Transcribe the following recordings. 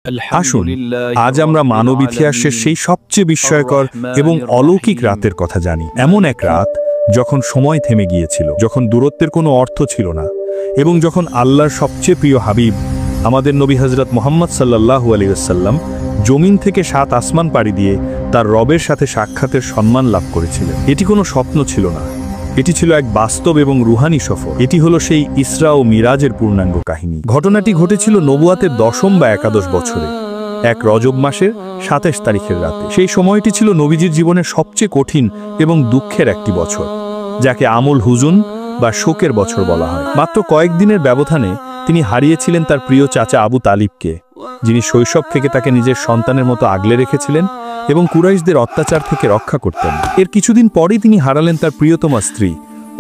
আসুন আজ আমরা মানব ইতিহাসের সেই সবচেয়ে বিস্ময়কর এবং অলৌকিক রাতের কথা জানি। এমন এক রাত যখন সময় থেমে গিয়েছিল, যখন দূরত্বের কোনো অর্থ ছিল না, এবং যখন আল্লাহর সবচেয়ে প্রিয় হাবিব আমাদের নবী হযরত মুহাম্মদ সাল্লাল্লাহু আলাইহি ওয়াসাল্লাম জমিন থেকে 7 আসমান পাড়ি দিয়ে তার রবের সাথে সাক্ষাতের সম্মান লাভ করেছিলেন। এটি কোনো স্বপ্ন ছিল না, এটি ছিল এক বাস্তব এবং রুহানি সফর। এটি হলো সেই ইসরা ও মিরাজের পূর্ণাঙ্গ কাহিনী। ঘটনাটি ঘটেছিল নবুয়াতের 10ম বা 11 বছরে, এক রজব মাসের 27 তারিখের রাতে। সেই সময়টি ছিল নবীজির জীবনের সবচেয়ে কঠিন এবং দুঃখের একটি বছর, যাকে আমল হুজুন বা শোকের বছর বলা হয়। মাত্র কয়েকদিনের ব্যবধানে তিনি হারিয়েছিলেন তার প্রিয় চাচা আবু তালিবকে, যিনি শৈশব থেকে তাকে নিজের সন্তানের মতো আগলে রেখেছিলেন এবং কুরাইশদের অত্যাচার থেকে রক্ষা করতেন। এর কিছুদিন পরেই তিনি হারালেন তার প্রিয়তমা স্ত্রী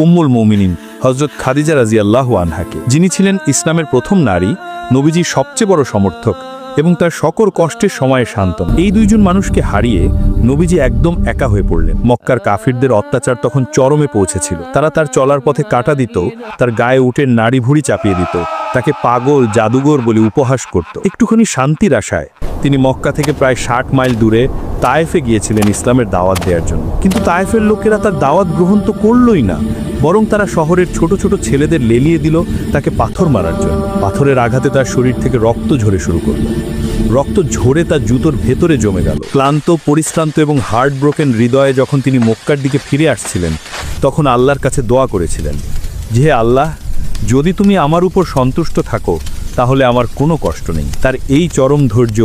উম্মুল মুমিনিন হযরত খাদিজা রাদিয়াল্লাহু আনহাকে, যিনি ছিলেন ইসলামের প্রথম নারী, নবীজির সবচেয়ে বড় সমর্থক এবং তার সকল কষ্টের সময়ে সান্ত্বনা। এই দুইজন মানুষকে হারিয়ে নবীজি একদম একা হয়ে পড়লেন। মক্কার কাফিরদের অত্যাচার তখন চরমে পৌঁছেছিল। তারা তার চলার পথে কাঁটা দিত, তার গায়ে উটের নাড়ি ভুঁড়ি চাপিয়ে দিত, তাকে পাগল, জাদুঘর বলে উপহাস করত। একটুখানি শান্তির আশায় তিনি মক্কা থেকে প্রায় 60 মাইল দূরে তায়েফে গিয়েছিলেন ইসলামের দাওয়াত দেওয়ার জন্য। কিন্তু তায়েফের লোকেরা তার দাওয়াত গ্রহণ তো করলই না, বরং তারা শহরের ছোট ছোট ছেলেদের লেলিয়ে দিল তাকে পাথর মারার জন্য। পাথরের আঘাতে তার শরীর থেকে রক্ত ঝরে শুরু করল। রক্ত ঝরে তার জুতোর ভেতরে জমে গেল। ক্লান্ত, পরিশ্রান্ত এবং হার্ট ব্রোকেন হৃদয়ে যখন তিনি মক্কার দিকে ফিরে আসছিলেন, তখন আল্লাহর কাছে দোয়া করেছিলেন যে, হে আল্লাহ, যদি তুমি আমার উপর সন্তুষ্ট থাকো তাহলে আমার কোনো কষ্ট নেই। তার এই চরম ধৈর্য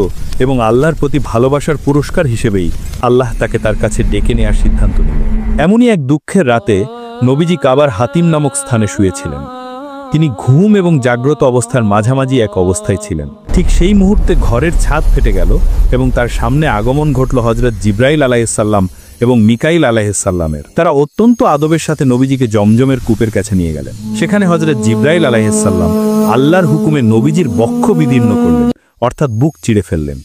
এবং আল্লাহর প্রতি ভালোবাসার পুরস্কার হিসেবেই আল্লাহ তাকে তার কাছে ডেকে নেওয়ার সিদ্ধান্ত নিলেন। এমনই এক দুঃখের রাতে নবীজি কাবার হাতিম নামক স্থানে শুয়েছিলেন। তিনি ঘুম এবং জাগ্রত অবস্থার মাঝামাঝি এক অবস্থায় ছিলেন। ঠিক সেই মুহূর্তে ঘরের ছাদ ফেটে গেল এবং তার সামনে আগমন ঘটল হযরত জিব্রাইল আলাইহিসসালাম এবং মিকাইল আলাইহিসসালামের। তারা অত্যন্ত আদবের সাথে নবীজিকে জমজমের কূপের কাছে নিয়ে গেলেন। সেখানে হযরত জিব্রাইল আলাইহিসসালাম আল্লাহর হুকুমে নবীজির বক্ষ বিদীর্ণ করলেন, অর্থাৎ বুক চিড়ে ফেললেন।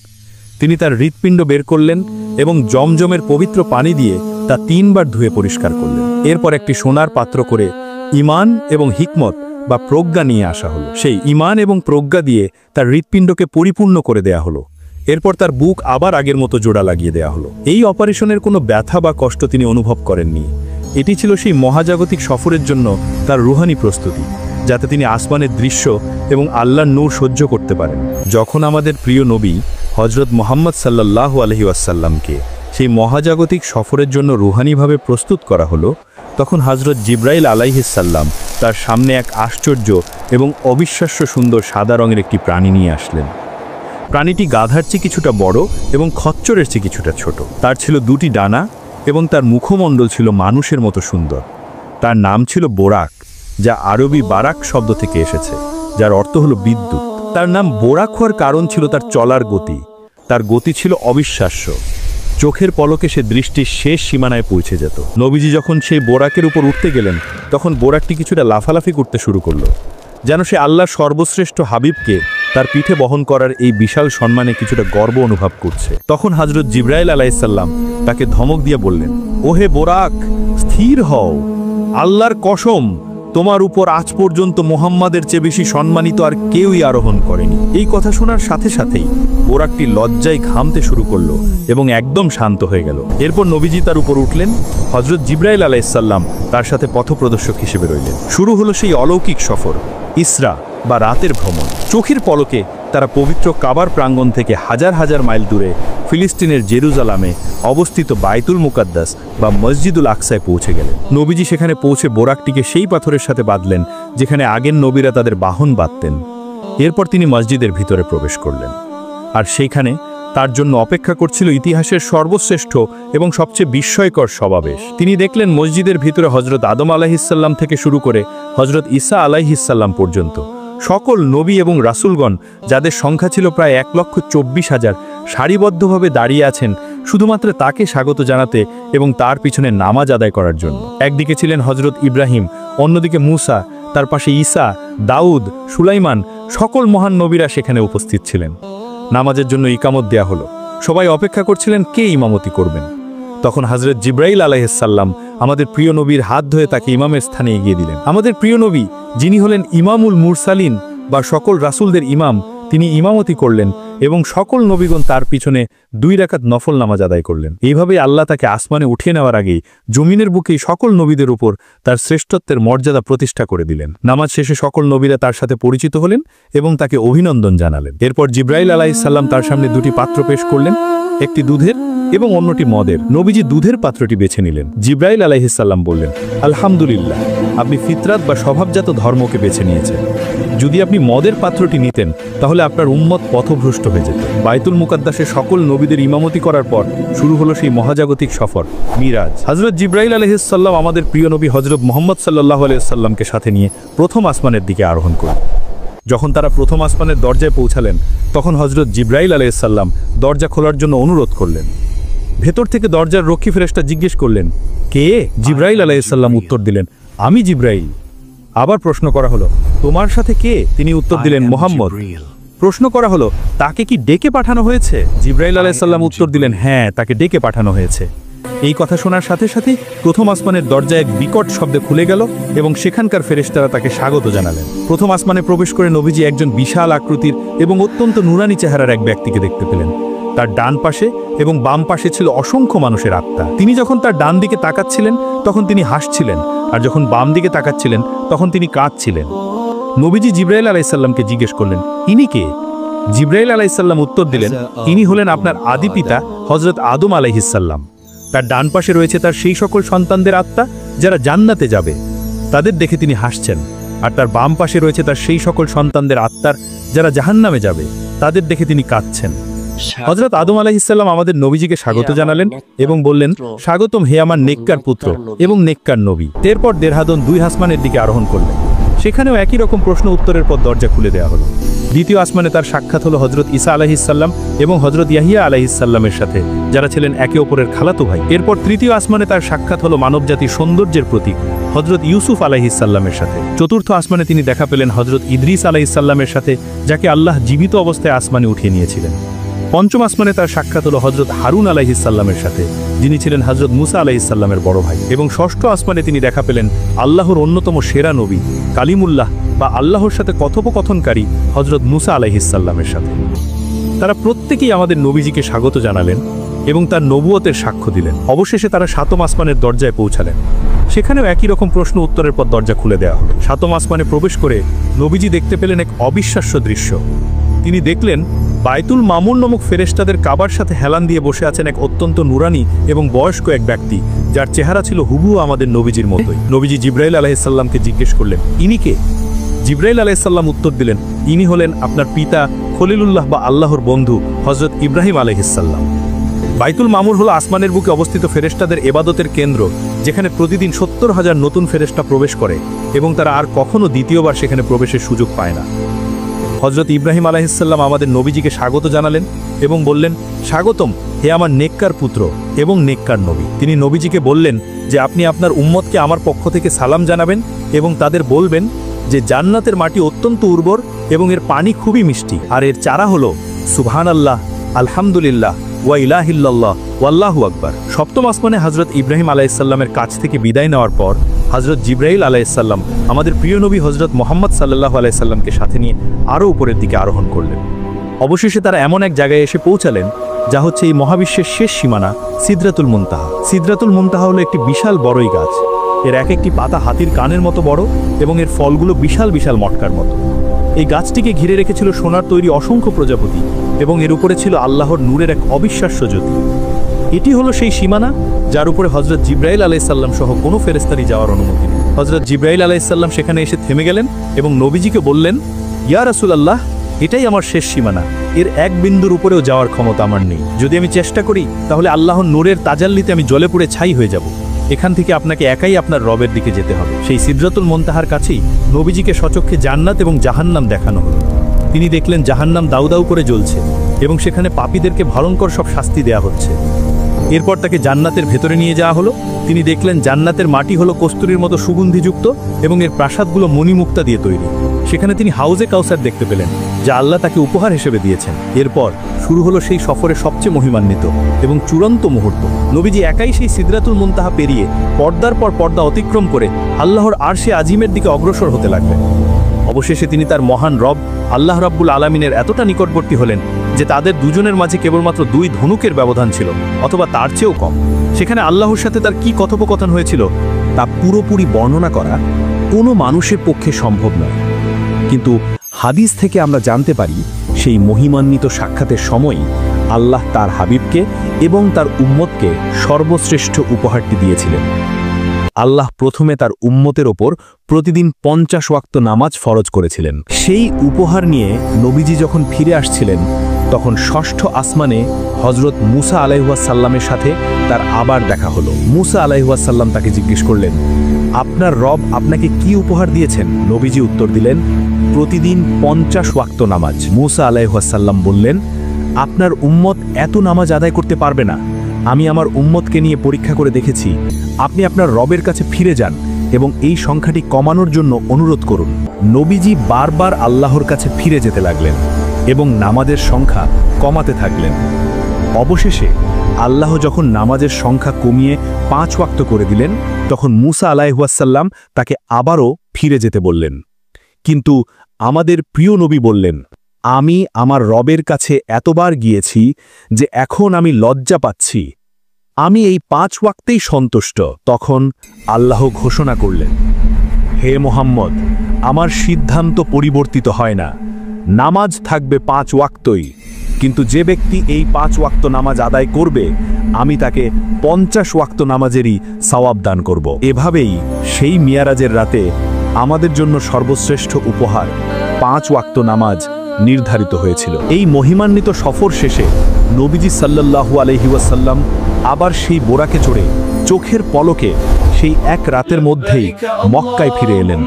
তিনি তার হৃৎপিণ্ড বের করলেন এবং জমজমের পবিত্র পানি দিয়ে তা 3 বার ধুয়ে পরিষ্কার করলেন। এরপর একটি সোনার পাত্র করে ঈমান এবং হিকমত বা প্রজ্ঞা নিয়ে আসা হলো। সেই ঈমান এবং প্রজ্ঞা দিয়ে তার হৃৎপিণ্ডকে পরিপূর্ণ করে দেয়া হলো। এরপর তার বুক আবার আগের মতো জোড়া লাগিয়ে দেয়া হলো। এই অপারেশনের কোনো ব্যথা বা কষ্ট তিনি অনুভব করেননি। এটি ছিল সেই মহাজাগতিক সফরের জন্য তার রুহানি প্রস্তুতি, যাতে তিনি আসমানের দৃশ্য এবং আল্লাহর নূর সহ্য করতে পারেন। যখন আমাদের প্রিয় নবী হযরত মুহাম্মদ সাল্লাল্লাহু আলাইহি ওয়াসাল্লামকে সেই মহাজাগতিক সফরের জন্য রুহানিভাবে প্রস্তুত করা হলো, তখন হযরত জিব্রাইল আলাইহিসসালাম তার সামনে এক আশ্চর্য এবং অবিশ্বাস্য সুন্দর সাদা রঙের একটি প্রাণী নিয়ে আসলেন। প্রাণীটি গাধার চেয়ে কিছুটা বড় এবং খচ্চরের চেয়ে কিছুটা ছোট। তার ছিল 2টি ডানা এবং তার মুখমণ্ডল ছিল মানুষের মতো সুন্দর। তার নাম ছিল বোরাক, যা আরবি বারাক শব্দ থেকে এসেছে, যার অর্থ হলো বিদ্যুৎ। তার নাম বোরাক হওয়ার কারণ ছিল তার চলার গতি। তার গতি ছিল অবিশ্বাস্য। চোখের পলকে সে দৃষ্টির শেষ সীমানায় পৌঁছে যেত। নবীজি যখন সেই বোরাকের উপর উঠতে গেলেন, তখন বোরাকটি কিছুটা লাফালাফি করতে শুরু করল, যেন সে আল্লাহর সর্বশ্রেষ্ঠ হাবিবকে তার পিঠে বহন করার এই বিশাল সম্মানে কিছুটা গর্ব অনুভব করছে। তখন হযরত জিব্রাইল আলাইহিসসালাম তাকে ধমক দিয়ে বললেন, ওহে বোরাক, স্থির হও, আল্লাহর কসম, তোমার উপর আজ পর্যন্ত মুহাম্মাদের চেয়ে বেশি সম্মানিত আর কেউই আরোহণ করেনি। এই কথা শোনার সাথে সাথেই বোরাকটি লজ্জায় ঘামতে শুরু করলো এবং একদম শান্ত হয়ে গেল। এরপর নবীজি তার উপর উঠলেন। হযরত জিব্রাইল আলাইহিসসালাম তার সাথে পথপ্রদর্শক হিসেবে রইলেন। শুরু হলো সেই অলৌকিক সফর, ইসরা বা রাতের ভ্রমণ। চোখের পলকে তারা পবিত্র কাবার প্রাঙ্গণ থেকে হাজার হাজার মাইল দূরে ফিলিস্তিনের জেরুজালামে অবস্থিত বাইতুল মুকাদ্দাস বা মসজিদুল আকসায় পৌঁছে গেলেন। নবীজি সেখানে পৌঁছে বোরাকটিকে সেই পাথরের সাথে বাঁধলেন যেখানে আগের নবীরা তাদের বাহন বাঁধতেন। এরপর তিনি মসজিদের ভিতরে প্রবেশ করলেন, আর সেইখানে তার জন্য অপেক্ষা করছিল ইতিহাসের সর্বশ্রেষ্ঠ এবং সবচেয়ে বিস্ময়কর সমাবেশ। তিনি দেখলেন মসজিদের ভিতরে হযরত আদম আলাইহিসসালাম থেকে শুরু করে হযরত ঈসা আলাইহিসসালাম পর্যন্ত সকল নবী এবং রাসূলগণ, যাদের সংখ্যা ছিল প্রায় 1,24,000, সারিবদ্ধভাবে দাঁড়িয়ে আছেন শুধুমাত্র তাকে স্বাগত জানাতে এবং তার পিছনে নামাজ আদায় করার জন্য। একদিকে ছিলেন হযরত ইব্রাহিম, অন্যদিকে মুসা, তার পাশে ঈসা, দাউদ, সুলাইমান, সকল মহান নবীরা সেখানে উপস্থিত ছিলেন। নামাজের জন্য ইকামত দেয়া হলো। সবাই অপেক্ষা করছিলেন কে ইমামতি করবেন। তখন হযরত জিব্রাইল আলাইহিসসালাম আমাদের প্রিয় নবীর হাত ধরে তাকে ইমামের স্থানে এগিয়ে দিলেন। আমাদের প্রিয় নবী, যিনি হলেন ইমামুল মুরসালিন বা সকল রাসূলদের ইমাম, তিনি ইমামতি করলেন এবং সকল নবীগণ তার পিছনে 2 রাকাত নফল নামাজ আদায় করলেন। এইভাবেই আল্লাহ তাকে আসমানে উঠিয়ে নেওয়ার আগেই জমিনের বুকেই সকল নবীদের উপর তার শ্রেষ্ঠত্বের মর্যাদা প্রতিষ্ঠা করে দিলেন। নামাজ শেষে সকল নবীরা তার সাথে পরিচিত হলেন এবং তাকে অভিনন্দন জানালেন। এরপর জিব্রাইল আলাইহিস সালাম তার সামনে 2টি পাত্র পেশ করলেন, একটি দুধের এবং অন্যটি মদের। নবীজি দুধের পাত্রটি বেছে নিলেন। জিব্রাইল আলাইহিস সালাম বললেন, আলহামদুলিল্লাহ, আপনি ফিতরাত বা স্বভাবজাত ধর্মকে বেছে নিয়েছেন। যদি আপনি মদের পাত্রটি নিতেন তাহলে আপনার উম্মত পথভ্রষ্ট হয়ে যেত। বাইতুল মুকাদ্দাসে সকল নবীদের ইমামতি করার পর শুরু হলো সেই মহাজাগতিক সফর মিরাজ। হযরত জিব্রাইল আলাইহিস সালাম আমাদের প্রিয় নবী হযরত মুহাম্মদ সাল্লাল্লাহু আলাইহি ওয়াসাল্লামকে সাথে নিয়ে প্রথম আসমানের দিকে আরোহণ করলেন। যখন তারা প্রথম আসমানের দরজায় পৌঁছালেন তখন হযরত জিব্রাইল আলাইহিস সালাম দরজা খোলার জন্য অনুরোধ করলেন। ভেতর থেকে দরজার রক্ষী ফেরেশতা জিজ্ঞেস করলেন, কে? জিব্রাইল আলাইহিস সালাম উত্তর দিলেন, আমি জিব্রাইল। আবার প্রশ্ন করা হলো, তোমার সাথে কে? তিনি উত্তর দিলেন, মুহাম্মদ। প্রশ্ন করা হলো, তাকে কি ডেকে পাঠানো হয়েছে? জিব্রাইল আলাইহিস সালাম উত্তর দিলেন, হ্যাঁ, তাকে ডেকে পাঠানো হয়েছে। এই কথা শোনার সাথে সাথে প্রথম আসমানের দরজা এক বিকট শব্দে খুলে গেল এবং সেখানকার ফেরেশতারা তাকে স্বাগত জানালেন। প্রথম আসমানে প্রবেশ করে নবীজি একজন বিশাল আকৃতির এবং অত্যন্ত নুরানি চেহারার এক ব্যক্তিকে দেখতে পেলেন। তার ডান পাশে এবং বাম পাশে ছিল অসংখ্য মানুষের আত্মা। তিনি যখন তার ডান দিকে তাকাচ্ছিলেন তখন তিনি হাসছিলেন, আর যখন বাম দিকে তাকাচ্ছিলেন তখন তিনি কাঁদছিলেন। নবীজি জিব্রাইল আলাইহিস সালামকে জিজ্ঞেস করলেন, ইনি কে? জিব্রাইল আলাইহিস সালাম উত্তর দিলেন, ইনি হলেন আপনার আদি পিতা হযরত আদম আলাইহিস সালাম। তার ডান পাশে রয়েছে তার সেই সকল সন্তানদের আত্মা যারা জান্নাতে যাবে, তাদের দেখে তিনি হাসছেন, আর তার বাম পাশে রয়েছে তার সেই সকল সন্তানদের আত্মার যারা জাহান্নামে যাবে, তাদের দেখে তিনি কাঁদছেন। হযরত আদম আলাইহিস সালাম আমাদের নবীজিকে স্বাগত জানালেন এবং বললেন, স্বাগতম হে আমার নেককার পুত্র এবং নেককার নবী। এরপর দেরহাদন 2 আসমানের দিকে আরোহণ করলেন। সেখানেও একই রকম প্রশ্ন উত্তরের পর দরজা খুলে দেওয়া হলো। দ্বিতীয় আসমানে তার সাক্ষাৎ হলো হযরত ঈসা আলাইহিস সালাম এবং হযরত ইয়াহিয়া আলাইহিস সালামের সাথে, যারা ছিলেন একে অপরের খালাতো ভাই। এরপর তৃতীয় আসমানে তার সাক্ষাৎ হলো মানবজাতির সৌন্দর্যের প্রতীক হযরত ইউসুফ আলাইহিস সালামের সাথে। চতুর্থ আসমানে তিনি দেখা পেলেন হযরত ইদ্রিস আলাইহিস সালামের সাথে, যাকে আল্লাহ জীবিত অবস্থায় আসমানে উঠিয়ে নিয়েছিলেন। পঞ্চম আসমানে তার সাক্ষাৎ হলো হযরত হারুন আলাইহিস সালামের সাথে, যিনি ছিলেন হযরত মুসা আলাইহিস সালামের বড় ভাই। এবং ষষ্ঠ আসমানে তিনি দেখা পেলেন আল্লাহর অন্যতম সেরা নবী কালিমুল্লাহ বা আল্লাহর সাথে কথোপকথনকারী হযরত মুসা আলাইহিস সালামের সাথে। তারা প্রত্যেকেই আমাদের নবীজিকে স্বাগত জানালেন এবং তার নবুয়তের সাক্ষ্য দিলেন। অবশেষে তারা 7ম আসমানের দরজায় পৌঁছালেন। সেখানেও একই রকম প্রশ্ন উত্তরের পর দরজা খুলে দেওয়া হলো। 7ম আসমানে প্রবেশ করে নবীজি দেখতে পেলেন এক অবিশ্বাস্য দৃশ্য। তিনি দেখলেন বাইতুল মামুর নামক ফেরেশতাদের কাবার সাথে হেলান দিয়ে বসে আছেন এক অত্যন্ত নুরানি এবং বয়স্ক এক ব্যক্তি, যার চেহারা ছিল হুবহু আমাদের নবীজির মতোই। নবীজি জিব্রাইল আলাইহিস সালামকে জিজ্ঞেস করলেন, ইনি কে? জিব্রাইল আলাইহিস সালাম উত্তর দিলেন, ইনি হলেন আপনার পিতা খলিলুল্লাহ বা আল্লাহর বন্ধু হযরত ইব্রাহিম আলাইহিস সালাম। বাইতুল মামুর হলো আসমানের বুকে অবস্থিত ফেরেশতাদের ইবাদতের কেন্দ্র, যেখানে প্রতিদিন 70,000 নতুন ফেরেশতা প্রবেশ করে এবং তারা আর কখনো দ্বিতীয়বার সেখানে প্রবেশের সুযোগ পায় না। হযরত ইব্রাহিম আলাইহিস সালাম আমাদের নবীজিকে স্বাগত জানালেন এবং বললেন, স্বাগতম হে আমার নেককার পুত্র এবং নেককার নবী। তিনি নবীজিকে বললেন যে আপনি আপনার উম্মতকে আমার পক্ষ থেকে সালাম জানাবেন এবং তাদের বলবেন যে জান্নাতের মাটি অত্যন্ত উর্বর এবং এর পানি খুবই মিষ্টি, আর এর চারা হলো সুবহানাল্লাহ, আলহামদুলিল্লাহ, ওয়া ইলাহা ইল্লাল্লাহ, ওয়াল্লাহু আকবার। 7ম আসমানে হযরত ইব্রাহিম আলাইহিস সালামের কাছ থেকে বিদায় নেওয়ার পর হযরত জিব্রাইল আলাইহিস সালাম আমাদের প্রিয় নবী হযরত মুহাম্মদ সাল্লাল্লাহু আলাইহি সাল্লামকে সাথে নিয়ে আরও উপরের দিকে আরোহণ করলেন। অবশেষে তারা এমন এক জায়গায় এসে পৌঁছালেন যা হচ্ছে এই মহাবিশ্বের শেষ সীমানা, সিদরাতুল মুনতাহা। সিদরাতুল মুনতাহা হলো একটি বিশাল বড়ই গাছ। এর এক একটি পাতা হাতির কানের মতো বড় এবং এর ফলগুলো বিশাল বিশাল মটকার মতো। এই গাছটিকে ঘিরে রেখেছিল সোনার তৈরি অসংখ্য প্রজাপতি এবং এর উপরে ছিল আল্লাহর নূরের এক অবিশ্বাস্য জ্যোতি। এটি হলো সেই সীমানা যার উপরে হযরত জিব্রাইল আলাইহিস সালাম সহ কোনো ফেরেশতারই যাওয়ার অনুমতি নেই। হযরত জিব্রাইল আলাইহিস সালাম সেখানে এসে থেমে গেলেন এবং নবীজিকে বললেন, ইয়া রাসূলুল্লাহ, এটাই আমার শেষ সীমানা, এর এক বিন্দুর উপরেও যাওয়ার ক্ষমতা আমার নেই। যদি আমি চেষ্টা করি তাহলে আল্লাহর নূরের তাজাল্লিতে আমি জ্বলে পুড়ে ছাই হয়ে যাব। এখান থেকে আপনাকে একাই আপনার রবের দিকে যেতে হবে। সেই সিদরাতুল মুনতাহার কাছেই নবীজিকে সচক্ষে জান্নাত এবং জাহান্নাম দেখানো হলো। তিনি দেখলেন জাহান্নাম দাউ দাউ করে জ্বলছে এবং সেখানে পাপীদেরকে ভয়ঙ্কর সব শাস্তি দেয়া হচ্ছে। এরপর তাকে জান্নাতের ভেতরে নিয়ে যাওয়া হলো। তিনি দেখলেন জান্নাতের মাটি হলো কস্তুরীর মতো সুগন্ধিযুক্ত এবং এর প্রাসাদগুলো মণিমুক্তা দিয়ে তৈরি। সেখানে তিনি হাউজে কাউসার দেখতে পেলেন, যা আল্লাহ তাকে উপহার হিসেবে দিয়েছেন। এরপর শুরু হলো সেই সফরের সবচেয়ে মহিমান্বিত এবং চূড়ান্ত মুহূর্ত। নবীজি একাই সেই সিদরাতুল মুনতাহা পেরিয়ে পর্দার পর পর্দা অতিক্রম করে আল্লাহর আরশে আজিমের দিকে অগ্রসর হতে লাগলেন। অবশেষে তিনি তার মহান রব আল্লাহ রাব্বুল আলামিনের এতটা নিকটবর্তী হলেন যে তাদের দুজনের মাঝে কেবলমাত্র 2 ধনুকের ব্যবধান ছিল, অথবা তার চেয়েও কম। সেখানে আল্লাহর সাথে তার কি কথোপকথন হয়েছিল তা পুরোপুরি বর্ণনা করা কোনো মানুষের পক্ষে সম্ভব নয়। কিন্তু হাদিস থেকে আমরা জানতে পারি সেই মহিমান্বিত সাক্ষাতের সময়ই আল্লাহ তার হাবিবকে এবং তার উম্মতকে সর্বশ্রেষ্ঠ উপহারটি দিয়েছিলেন। আল্লাহ প্রথমে তার উম্মতের ওপর প্রতিদিন 50 ওয়াক্ত নামাজ ফরজ করেছিলেন। সেই উপহার নিয়ে নবীজি যখন ফিরে আসছিলেন তখন ষষ্ঠ আসমানে হজরত মুসা আলাইহিসসালামের সাথে তার আবার দেখা হলো। মুসা আলাইহিসসালাম তাকে জিজ্ঞেস করলেন, আপনার রব আপনাকে কি উপহার দিয়েছেন? নবীজি উত্তর দিলেন, প্রতিদিন 50 ওয়াক্ত নামাজ। মুসা আলাইহিসসালাম বললেন, আপনার উম্মত এত নামাজ আদায় করতে পারবে না। আমি আমার উম্মতকে নিয়ে পরীক্ষা করে দেখেছি। আপনি আপনার রবের কাছে ফিরে যান এবং এই সংখ্যাটি কমানোর জন্য অনুরোধ করুন। নবীজি বারবার আল্লাহর কাছে ফিরে যেতে লাগলেন এবং নামাজের সংখ্যা কমাতে থাকলেন। অবশেষে আল্লাহ যখন নামাজের সংখ্যা কমিয়ে 5 ওয়াক্ত করে দিলেন, তখন মুসা আলাইহিসসালাম তাকে আবারও ফিরে যেতে বললেন। কিন্তু আমাদের প্রিয় নবী বললেন, আমি আমার রবের কাছে এতবার গিয়েছি যে এখন আমি লজ্জা পাচ্ছি। আমি এই 5 ওয়াক্তেই সন্তুষ্ট। তখন আল্লাহ ঘোষণা করলেন, হে মুহাম্মদ, আমার সিদ্ধান্ত পরিবর্তিত হয় না। নামাজ থাকবে 5 ওয়াক্তই, কিন্তু যে ব্যক্তি এই 5 ওয়াক্ত নামাজ আদায় করবে আমি তাকে 50 ওয়াক্ত নামাজেরই সওয়াব দান করব। এভাবেই সেই মিয়ারাজের রাতে আমাদের জন্য সর্বশ্রেষ্ঠ উপহার 5 ওয়াক্ত নামাজ নির্ধারিত হয়েছিল। এই মহিমান্বিত সফর শেষে নবীজি সাল্লাল্লাহু আলাইহি ওয়াসাল্লাম আবার সেই বোরাকে চড়ে চোখের পলকে সেই এক রাতের মধ্যেই মক্কায় ফিরে এলেন।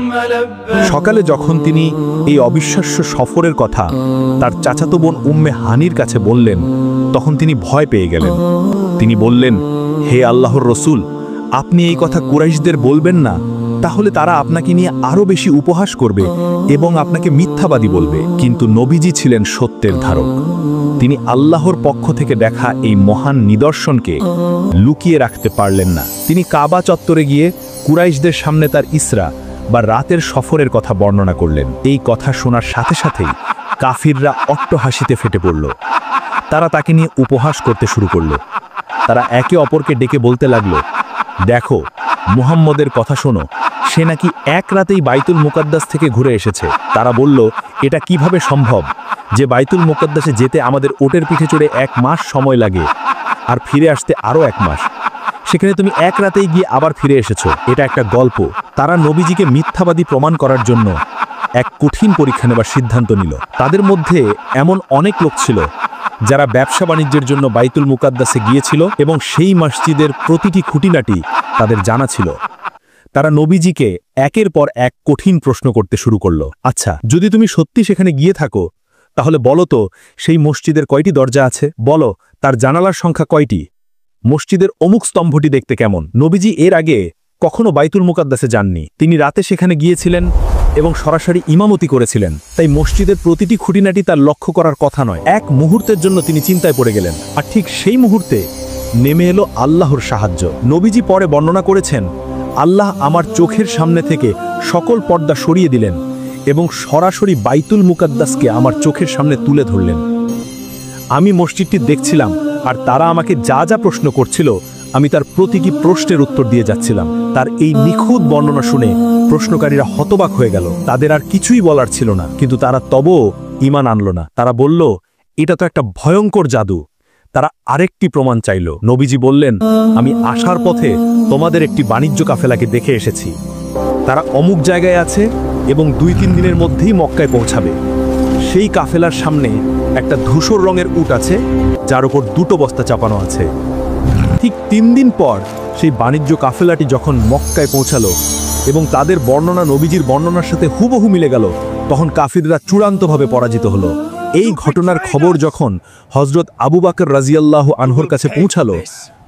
সকালে যখন তিনি এই অবিশ্বাস্য সফরের কথা তার চাচাতো বোন উম্মে হানির কাছে বললেন, তখন তিনি ভয় পেয়ে গেলেন। তিনি বললেন, হে আল্লাহর রসুল, আপনি এই কথা কুরাইশদের বলবেন না, তাহলে তারা আপনাকে নিয়ে আরো বেশি উপহাস করবে এবং আপনাকে মিথ্যাবাদী বলবে। কিন্তু নবীজি ছিলেন সত্যের ধারক। তিনি আল্লাহর পক্ষ থেকে দেখা এই মহান নিদর্শনকে লুকিয়ে রাখতে পারলেন না। তিনি কাবা চত্বরে গিয়ে কুরাইশদের সামনে তার ইসরা বা রাতের সফরের কথা বর্ণনা করলেন। এই কথা শোনার সাথে সাথেই কাফিররা অট্টহাসিতে ফেটে পড়ল। তারা তাকে নিয়ে উপহাস করতে শুরু করল। তারা একে অপরকে ডেকে বলতে লাগলো, দেখো, মুহাম্মদের কথা শোনো, সে নাকি এক রাতেই বাইতুল মুকাদ্দাস থেকে ঘুরে এসেছে। তারা বলল, এটা কিভাবে সম্ভব যে বাইতুল মুকাদ্দাসে যেতে আমাদের ওটের পিঠে চড়ে 1 মাস সময় লাগে আর ফিরে আসতে আরও 1 মাস, সেখানে তুমি এক রাতেই গিয়ে আবার ফিরে এসেছো। এটা একটা গল্প। তারা নবীজিকে মিথ্যাবাদী প্রমাণ করার জন্য এক কঠিন পরীক্ষা নেবার সিদ্ধান্ত নিল। তাদের মধ্যে এমন অনেক লোক ছিল যারা ব্যবসা বাণিজ্যের জন্য বাইতুল মুকাদ্দাসে গিয়েছিল এবং সেই মসজিদের প্রতিটি খুঁটিনাটি তাদের জানা ছিল। তারা নবীজিকে একের পর এক কঠিন প্রশ্ন করতে শুরু করলো। আচ্ছা, যদি তুমি সত্যি সেখানে গিয়ে থাকো তাহলে বলো তো সেই মসজিদের কয়টি দরজা আছে? বলো তার জানালার সংখ্যা কয়টি? মসজিদের অমুক স্তম্ভটি দেখতে কেমন? নবীজি এর আগে কখনো বাইতুল মুকাদ্দাসে যাননি। তিনি রাতে সেখানে গিয়েছিলেন এবং সরাসরি ইমামতি করেছিলেন। তাই মসজিদের প্রতিটি খুঁটিনাটি তার লক্ষ্য করার কথা নয়। এক মুহূর্তের জন্য তিনি চিন্তায় পড়ে গেলেন। আর ঠিক সেই মুহূর্তে নেমে এলো আল্লাহর সাহায্য। নবীজি পরে বর্ণনা করেছেন, আল্লাহ আমার চোখের সামনে থেকে সকল পর্দা সরিয়ে দিলেন এবং সরাসরি বাইতুল মুকাদ্দাসকে আমার চোখের সামনে তুলে ধরলেন। আমি মসজিদটি দেখছিলাম আর তারা আমাকে যা যা প্রশ্ন করছিল আমি তার প্রতিটি প্রশ্নের উত্তর দিয়ে যাচ্ছিলাম। তার এই নিখুঁত বর্ণনা শুনে প্রশ্নকারীরা হতবাক হয়ে গেল। তাদের আর কিছুই বলার ছিল না, কিন্তু তারা তবুও ঈমান আনল না। তারা বলল, এটা তো একটা ভয়ঙ্কর জাদু। তারা আরেকটি প্রমাণ চাইল। নবীজি বললেন, আমি আসার পথে তোমাদের একটি বাণিজ্য কাফেলাকে দেখে এসেছি। তারা অমুক জায়গায় আছে এবং 2-3 দিনের মধ্যেই মক্কায় পৌঁছাবে। সেই কাফেলার সামনে একটা ধূসর রঙের উট আছে যার উপর 2টো বস্তা চাপানো আছে। ঠিক 3 দিন পর সেই বাণিজ্য কাফেলাটি যখন মক্কায় পৌঁছালো এবং তাদের বর্ণনা নবীজির বর্ণনার সাথে হুবহু মিলে গেল, তখন কাফিররা চূড়ান্তভাবে পরাজিত হলো। এই ঘটনার খবর যখন হযরত আবু বকর রাদিয়াল্লাহু আনহুর কাছে পৌঁছালো,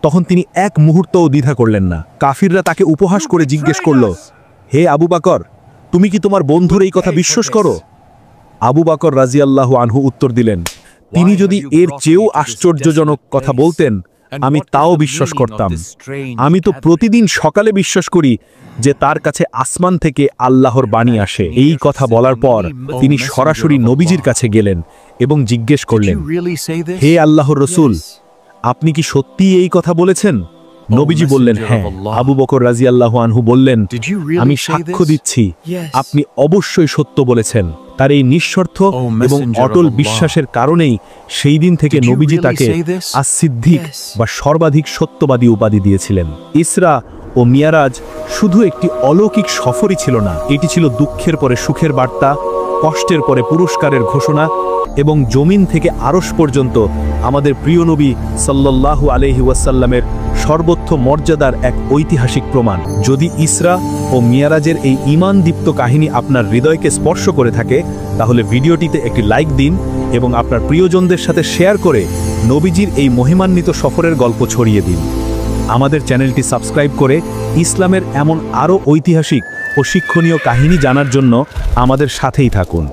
তখন তিনি এক মুহূর্তও দ্বিধা করলেন না। কাফিররা তাকে উপহাস করে জিজ্ঞেস করল, হে আবু বকর, তুমি কি তোমার বন্ধুর এই কথা বিশ্বাস করো? আবু বকর রাদিয়াল্লাহু আনহু উত্তর দিলেন, তিনি যদি এর চেয়েও আশ্চর্যজনক কথা বলতেন আমি তাও বিশ্বাস করতাম। আমি তো প্রতিদিন সকালে বিশ্বাস করি যে তার কাছে আসমান থেকে আল্লাহর বাণী আসে। এই কথা বলার পর তিনি সরাসরি নবীজির কাছে গেলেন এবং জিজ্ঞেস করলেন, হে আল্লাহর রসূল, আপনি কি সত্যি এই কথা বলেছেন? নবীজি বললেন, হ্যাঁ। আবু বকর রাদিয়াল্লাহু আনহু বললেন, আমি সাক্ষ্য দিচ্ছি আপনি অবশ্যই সত্য বলেছেন। তার এই নিঃস্বার্থ এবং অটল বিশ্বাসের কারণেই সেই দিন থেকে নবীজি তাকে আস-সিদ্দিক বা সর্বাধিক সত্যবাদী উপাধি দিয়েছিলেন। ইসরা ও মিয়ারাজ শুধু একটি অলৌকিক সফরই ছিল না, এটি ছিল দুঃখের পরে সুখের বার্তা, কষ্টের পরে পুরস্কারের ঘোষণা এবং জমিন থেকে আরশ পর্যন্ত আমাদের প্রিয় নবী সাল্লাল্লাহু আলাইহি ওয়াসাল্লামের সর্বোচ্চ মর্যাদার এক ঐতিহাসিক প্রমাণ। যদি ইসরা ও মিয়ারাজের এই ঈমানদীপ্ত কাহিনী আপনার হৃদয়কে স্পর্শ করে থাকে, তাহলে ভিডিওটিতে একটি লাইক দিন এবং আপনার প্রিয়জনদের সাথে শেয়ার করে নবীজির এই মহিমান্বিত সফরের গল্প ছড়িয়ে দিন। আমাদের চ্যানেলটি সাবস্ক্রাইব করে ইসলামের এমন আরও ঐতিহাসিক ও শিক্ষণীয় কাহিনী জানার জন্য আমাদের সাথেই থাকুন।